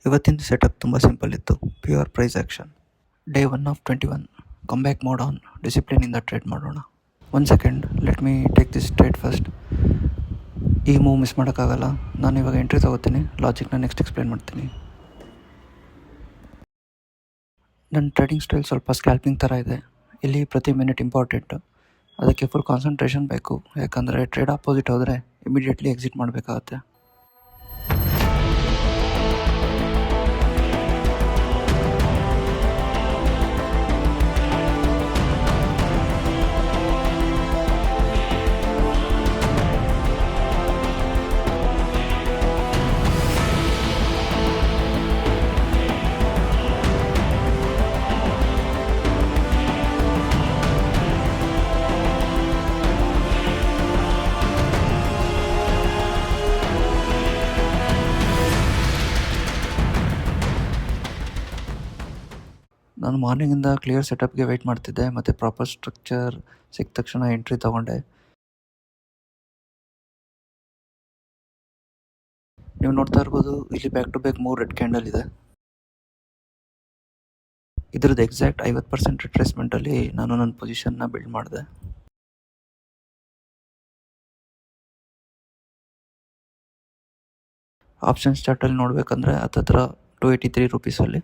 ಇವತ್ತಿನ ಸೆಟಪ್ ತುಂಬ ಸಿಂಪಲ್ ಇತ್ತು. Pure price action. Day 1 of 21. Come back mode on. ಡಿಸಿಪ್ಲಿನಿಂದ ಟ್ರೇಡ್ ಮಾಡೋಣ. 1 second, let me take this trade first. ಈ move miss ಮಾಡೋಕ್ಕಾಗಲ್ಲ. ನಾನು ಇವಾಗ ಎಂಟ್ರಿ ತೊಗೋತೀನಿ. ಲಾಜಿಕ್ನ ನೆಕ್ಸ್ಟ್ ಎಕ್ಸ್ಪ್ಲೇನ್ ಮಾಡ್ತೀನಿ. ನನ್ನ ಟ್ರೇಡಿಂಗ್ ಸ್ಟೈಲ್ ಸ್ವಲ್ಪ ಸ್ಕ್ಯಾಲ್ಪಿಂಗ್ ಥರ ಇದೆ. ಇಲ್ಲಿ ಪ್ರತಿ ಮಿನಿಟ್ ಇಂಪಾರ್ಟೆಂಟು. ಅದಕ್ಕೆ ಫುಲ್ ಕಾನ್ಸಂಟ್ರೇಷನ್ ಬೇಕು. ಯಾಕಂದರೆ ಟ್ರೇಡ್ ಆಪೋಸಿಟ್ ಹೋದರೆ ಇಮಿಡಿಯೇಟ್ಲಿ ಎಕ್ಸಿಟ್ ಮಾಡಬೇಕಾಗತ್ತೆ. ನಾನು ಮಾರ್ನಿಂಗಿಂದ ಕ್ಲಿಯರ್ ಸೆಟಪ್ಗೆ ವೆಯ್ಟ್ ಮಾಡ್ತಿದ್ದೆ ಮತ್ತು ಪ್ರಾಪರ್ ಸ್ಟ್ರಕ್ಚರ್ ಸಿಕ್ಕ ತಕ್ಷಣ ಎಂಟ್ರಿ ತೊಗೊಂಡೆ. ನೀವು ನೋಡ್ತಾ ಇರ್ಬೋದು, ಇಲ್ಲಿ back to back 3 red candle ಇದೆ. ಇದ್ರದ್ದು ಎಕ್ಸಾಕ್ಟ್ 50% ರಿಟ್ರೇಸ್ಮೆಂಟಲ್ಲಿ ನಾನು ನನ್ನ ಪೊಸಿಷನ್ನ ಬಿಲ್ಡ್ ಮಾಡಿದೆ. ಆಪ್ಷನ್ಸ್ ಚಾರ್ಟಲ್ಲಿ ನೋಡಬೇಕಂದ್ರೆ ಹತ್ತತ್ರ 283 ರೂಪೀಸಲ್ಲಿ.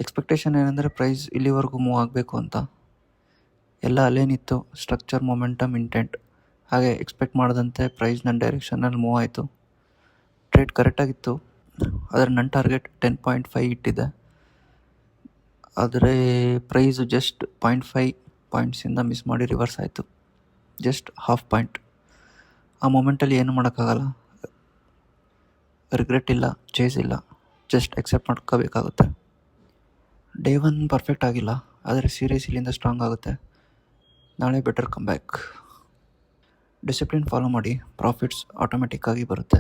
ಎಕ್ಸ್ಪೆಕ್ಟೇಷನ್ ಏನಂದರೆ ಪ್ರೈಸ್ ಇಲ್ಲಿವರೆಗೂ ಮೂವ್ ಆಗಬೇಕು ಅಂತ. ಎಲ್ಲ ಅಲ್ಲೇನಿತ್ತು, ಸ್ಟ್ರಕ್ಚರ್, ಮೊಮೆಂಟಮ್, ಇಂಟೆಂಟ್. ಹಾಗೆ ಎಕ್ಸ್ಪೆಕ್ಟ್ ಮಾಡಿದಂತೆ ಪ್ರೈಸ್ ನನ್ನ ಡೈರೆಕ್ಷನಲ್ಲಿ ಮೂವ್ ಆಯಿತು. ಟ್ರೇಡ್ ಕರೆಕ್ಟಾಗಿತ್ತು. ಆದರೆ ನನ್ನ ಟಾರ್ಗೆಟ್ 10.5 ಇಟ್ಟಿದ್ದೆ. ಆದರೆ ಪ್ರೈಸು ಜಸ್ಟ್ 0.5 ಪಾಯಿಂಟ್ಸಿಂದ ಮಿಸ್ ಮಾಡಿ ರಿವರ್ಸ್ ಆಯಿತು. Just ½ point. ಆ ಮೊಮೆಂಟಲ್ಲಿ ಏನು ಮಾಡೋಕ್ಕಾಗಲ್ಲ. ರಿಗ್ರೆಟ್ ಇಲ್ಲ, ಚೇಸ್ ಇಲ್ಲ, ಜಸ್ಟ್ ಎಕ್ಸೆಪ್ಟ್ ಮಾಡ್ಕೋಬೇಕಾಗುತ್ತೆ. ಡೇ 1 ಪರ್ಫೆಕ್ಟ್ ಆಗಿಲ್ಲ, ಆದರೆ ಸೀರೀಸ್ ಇಲ್ಲಿಂದ ಸ್ಟ್ರಾಂಗ್ ಆಗುತ್ತೆ. ನಾಳೆ better come back. Discipline follow ಮಾಡಿ, ಪ್ರಾಫಿಟ್ಸ್ ಆಟೋಮೆಟಿಕ್ಕಾಗಿ ಬರುತ್ತೆ.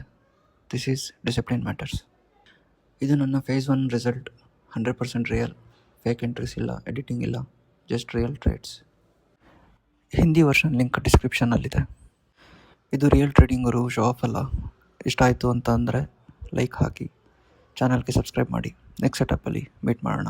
This is discipline matters. ಇದು ನನ್ನ phase 1 result. 100% real. Fake entries ಇಲ್ಲ, ಎಡಿಟಿಂಗ್ ಇಲ್ಲ, just real trades. Hindi version link ಡಿಸ್ಕ್ರಿಪ್ಷನಲ್ಲಿದೆ. ಇದು real trading Guru, show of ಅಲ್ಲ. ಇಷ್ಟ ಆಯಿತು ಅಂತ ಅಂದರೆ ಲೈಕ್ ಹಾಕಿ, ಚಾನಲ್ಗೆ ಸಬ್ಸ್ಕ್ರೈಬ್ ಮಾಡಿ. ನೆಕ್ಸ್ಟ್ ಸೆಟಪ್ಪಲ್ಲಿ ಮೀಟ್ ಮಾಡೋಣ.